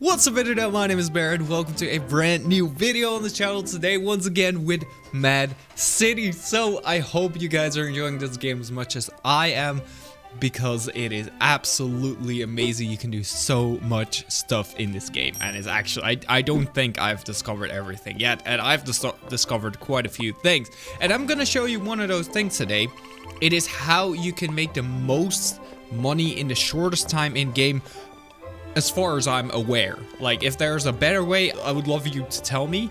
What's up internet, my name is Bear and welcome to a brand new video on the channel today, once again with Mad City. So I hope you guys are enjoying this game as much as I am, because it is absolutely amazing. You can do so much stuff in this game, and it's actually, I don't think I've discovered everything yet, and I've discovered quite a few things, and I'm gonna show you one of those things today. It is how you can make the most money in the shortest time in game, as far as I'm aware. Like, if there's a better way, I would love you to tell me,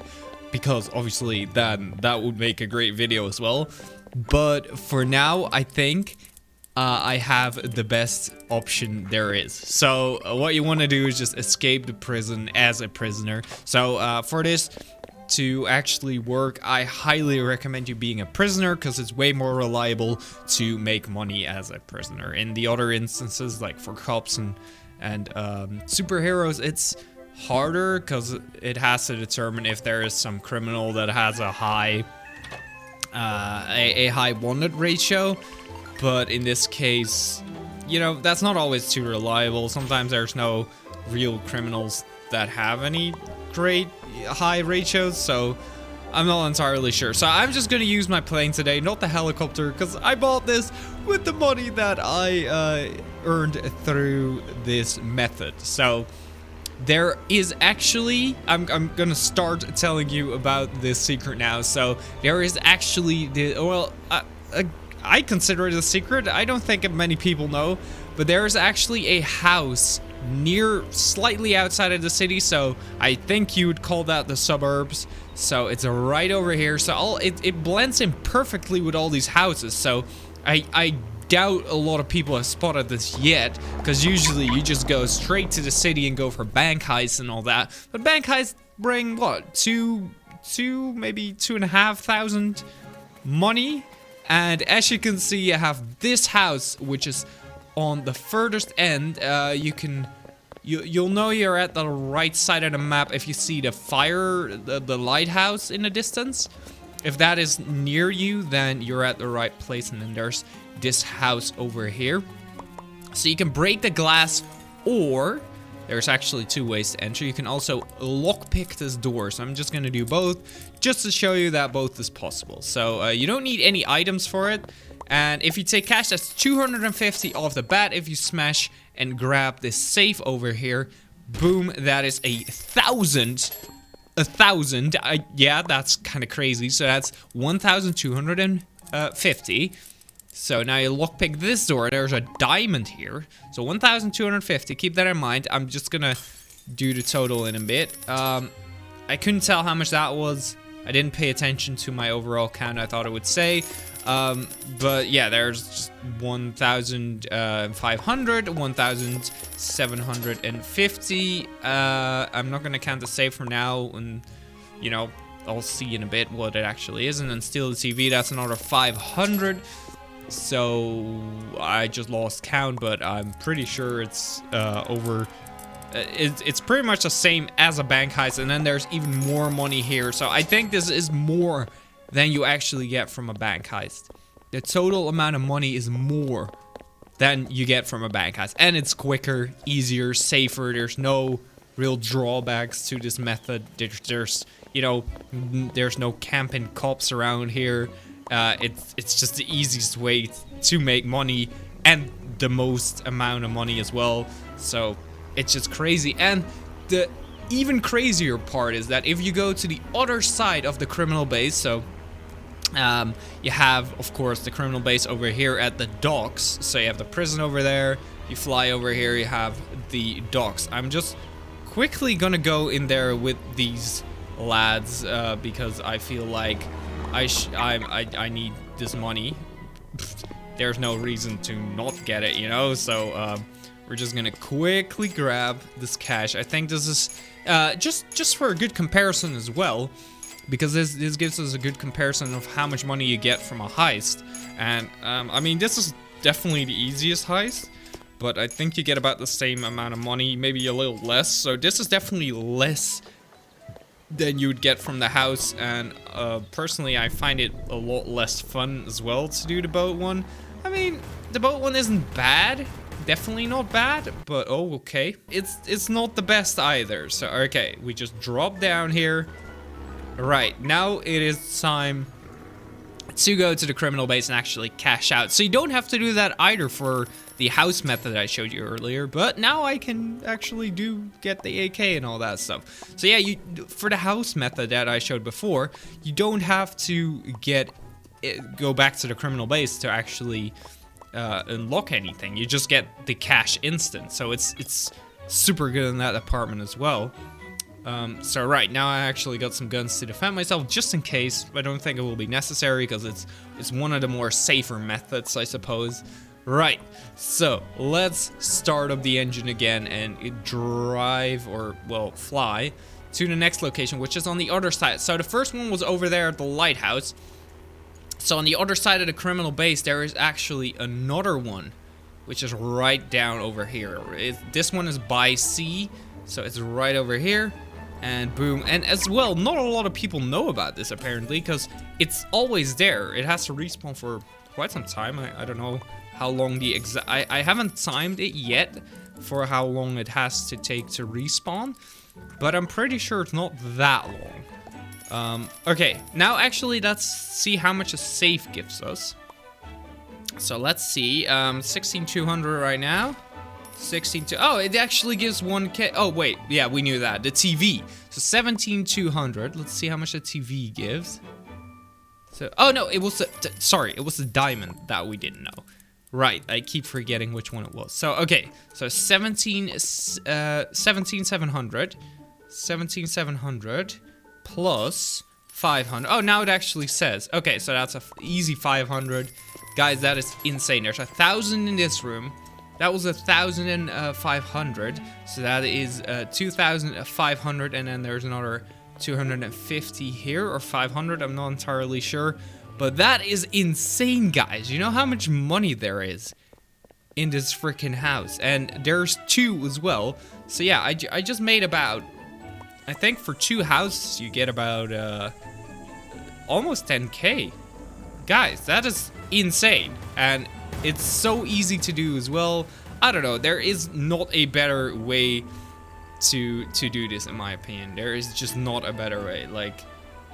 because obviously then that would make a great video as well. But for now, I think I have the best option there is. So what you want to do is just escape the prison as a prisoner. So for this to actually work, I highly recommend you being a prisoner, because it's way more reliable to make money as a prisoner. In the other instances, like for cops and superheroes, it's harder because it has to determine if there is some criminal that has a high high wanted ratio. But in this case, you know, that's not always too reliable. Sometimes there's no real criminals that have any great high ratios, so I'm not entirely sure. So I'm just gonna use my plane today, not the helicopter, because I bought this with the money that I earned through this method. So there is actually, I'm gonna start telling you about this secret now. So there is actually I consider it a secret. I don't think many people know, but there is actually a house slightly outside of the city. So I think you would call that the suburbs. So it's right over here. So it blends in perfectly with all these houses. So I doubt a lot of people have spotted this yet, because usually you just go straight to the city and go for bank heists and all that. But bank heists bring what, maybe 2,500 money. And as you can see, I have this house, which is on the furthest end. You'll know you're at the right side of the map if you see the lighthouse in the distance. If that is near you, then you're at the right place. And then there's this house over here. So you can break the glass, or there's actually two ways to enter. You can also lockpick this door. So I'm just going to do both, just to show you that both is possible. So you don't need any items for it. And if you take cash, that's 250 off the bat. If you smash and grab this safe over here, boom, that is 1,000. 1,000. Yeah, that's kind of crazy. So that's 1,250. So now you lockpick this door. There's a diamond here. So 1,250. Keep that in mind. I'm just gonna do the total in a bit. I couldn't tell how much that was. I didn't pay attention to my overall count. I thought it would say. But yeah, there's just 1,500, 1,750. I'm not gonna count the save for now, and you know, I'll see in a bit what it actually is. And then steal the TV. That's another 500. So I just lost count, but I'm pretty sure it's over. It's pretty much the same as a bank heist, and then there's even more money here. So I think this is more than you actually get from a bank heist. The total amount of money is more than you get from a bank heist, and it's quicker, easier, safer. There's no real drawbacks to this method. There's you know, there's no camping cops around here. It's just the easiest way to make money, and the most amount of money as well. So it's just crazy. And the even crazier part is that if you go to the other side of the criminal base, so you have, of course, the criminal base over here at the docks. So you have the prison over there. You fly over here, you have the docks. I'm just quickly gonna go in there with these lads, because I feel like I need this money. There's no reason to not get it, you know. So we're just gonna quickly grab this cash. I think this is just for a good comparison as well, because this gives us a good comparison of how much money you get from a heist. And I mean, this is definitely the easiest heist, but I think you get about the same amount of money, maybe a little less. So this is definitely less than you would get from the house, and personally I find it a lot less fun as well to do the boat one. I mean, the boat one isn't bad, definitely not bad, but oh, okay. It's not the best either. So, okay, we just drop down here. Right, now it is time to go to the criminal base and actually cash out. So you don't have to do that either for the house method I showed you earlier, but now I can actually get the AK and all that stuff. So yeah, for the house method that I showed before, you don't have to go back to the criminal base to actually unlock anything. You just get the cash instant. So it's super good in that department as well. So right now I actually got some guns to defend myself just in case. I don't think it will be necessary because it's one of the more safer methods, I suppose. Right, so let's start up the engine again and drive, or well, fly to the next location, which is on the other side. So the first one was over there at the lighthouse. So on the other side of the criminal base, there is actually another one, which is right down over here. This one is by sea, so it's right over here. And boom, and as well, not a lot of people know about this apparently, because it's always there. It has to respawn for quite some time. I don't know how long I haven't timed it yet for how long it has to take to respawn, but I'm pretty sure it's not that long. Okay, now actually let's see how much a safe gives us. So let's see, 16,200 right now. 16 oh, it actually gives 1k. Oh wait, yeah, we knew that. The TV. So 17,200. Let's see how much the TV gives. So oh no, it was sorry, it was the diamond that we didn't know. Right, I keep forgetting which one it was. So okay, so 17,700 plus 500. Oh, now it actually says. Okay, so that's a easy 500. Guys, that is insane. There's 1,000 in this room. That was 1,500, so that is 2,500, and then there's another 250 here, or 500, I'm not entirely sure. But that is insane, guys. You know how much money there is in this freaking house? And there's 2 as well. So yeah, I just made about, I think for 2 houses, you get about almost 10k. Guys, that is insane. And it's so easy to do as well. I don't know, there is not a better way to do this, in my opinion. There is just not a better way. Like,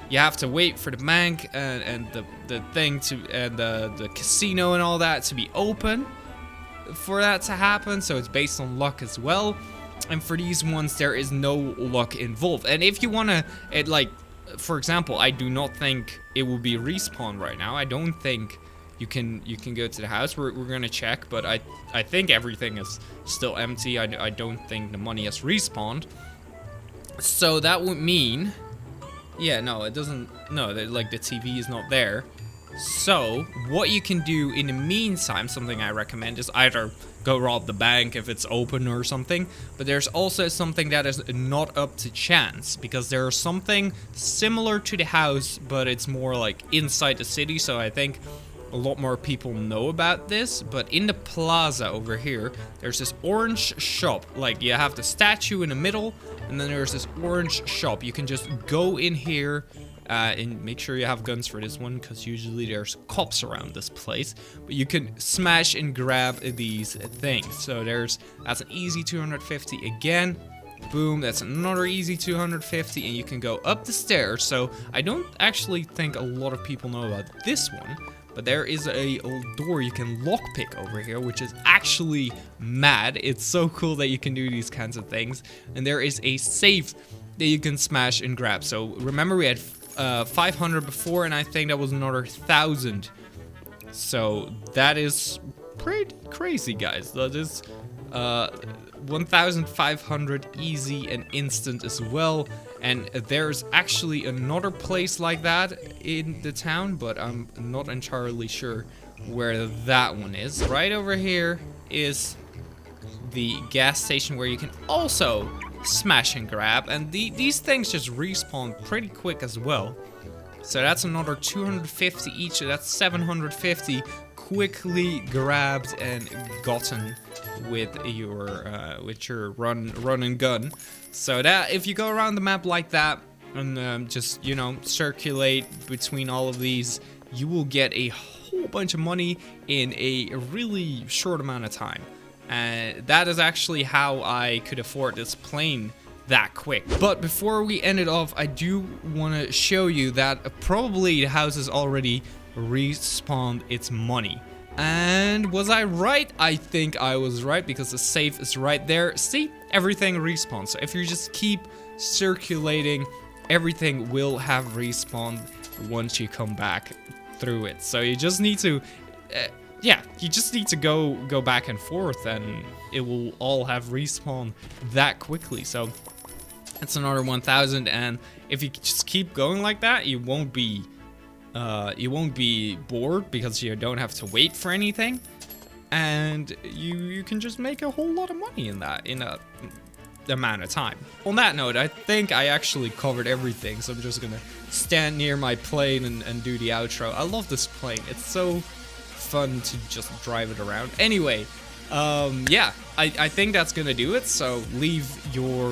you have to wait for the bank and the thing to, and the casino and all that to be open for that to happen. So it's based on luck as well. And for these ones, there is no luck involved. And if you want to, like, for example, I do not think it will be respawn right now. I don't think you can go to the house. We're gonna check, but I think everything is still empty. I don't think the money has respawned. So that would mean, yeah, no, it doesn't. No, like the TV is not there. So what you can do in the meantime, something I recommend, is either go rob the bank if it's open or something. But there's also something that is not up to chance, because there's something similar to the house, but it's more like inside the city. So I think a lot more people know about this. But in the plaza over here, there's this orange shop. Like, you have the statue in the middle, and then there's this orange shop. You can just go in here and make sure you have guns for this one, because usually there's cops around this place. But you can smash and grab these things. So that's an easy 250 again. Boom, that's another easy 250, and you can go up the stairs. So I don't actually think a lot of people know about this one, but there is a door you can lockpick over here, which is actually mad. It's so cool that you can do these kinds of things. And there is a safe that you can smash and grab. So remember, we had 500 before, and I think that was another 1,000. So that is pretty crazy, guys. That is 1,500 easy and instant as well. And there's actually another place like that in the town, but I'm not entirely sure where that one is. Right over here is the gas station, where you can also smash and grab, and these things just respawn pretty quick as well. So that's another 250 each, so that's 750 quickly grabbed and gotten with your run and gun. So that, if you go around the map like that and just, you know, circulate between all of these, you will get a whole bunch of money in a really short amount of time. And that is actually how I could afford this plane that quick. But before we end it off, I do want to show you that probably the house has already respawned its money. And was I right? I think I was right, because the safe is right there. See, everything respawns. So if you just keep circulating, everything will have respawned once you come back through it. So you just need to yeah, you just need to go back and forth, and it will all have respawned that quickly. So it's another 1,000, and if you just keep going like that, you won't be bored, because you don't have to wait for anything, and you can just make a whole lot of money in a amount of time. On that note, I think I actually covered everything, so I'm just gonna stand near my plane and do the outro. I love this plane. It's so fun to just drive it around. Anyway, yeah, I think that's gonna do it. So leave your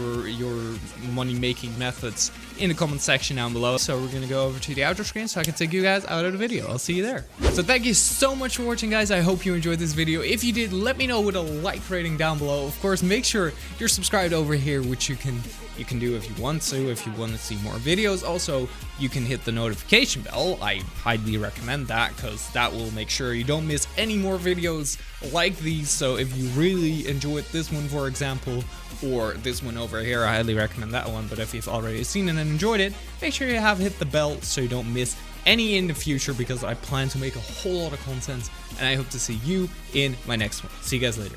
money making methods in the comment section down below. So we're gonna go over to the outro screen so I can take you guys out of the video. I'll see you there. So thank you so much for watching, guys. I hope you enjoyed this video. If you did, let me know with a like rating down below. Of course, make sure you're subscribed over here, which you can do if you want to see more videos. Also, you can hit the notification bell. I highly recommend that, because that will make sure you don't miss any more videos like these. So if you really enjoyed this one, for example, or this one over here, I highly recommend that one. But if you've already seen it and enjoyed it, make sure you have hit the bell so you don't miss any in the future, because I plan to make a whole lot of content, and I hope to see you in my next one. See you guys later.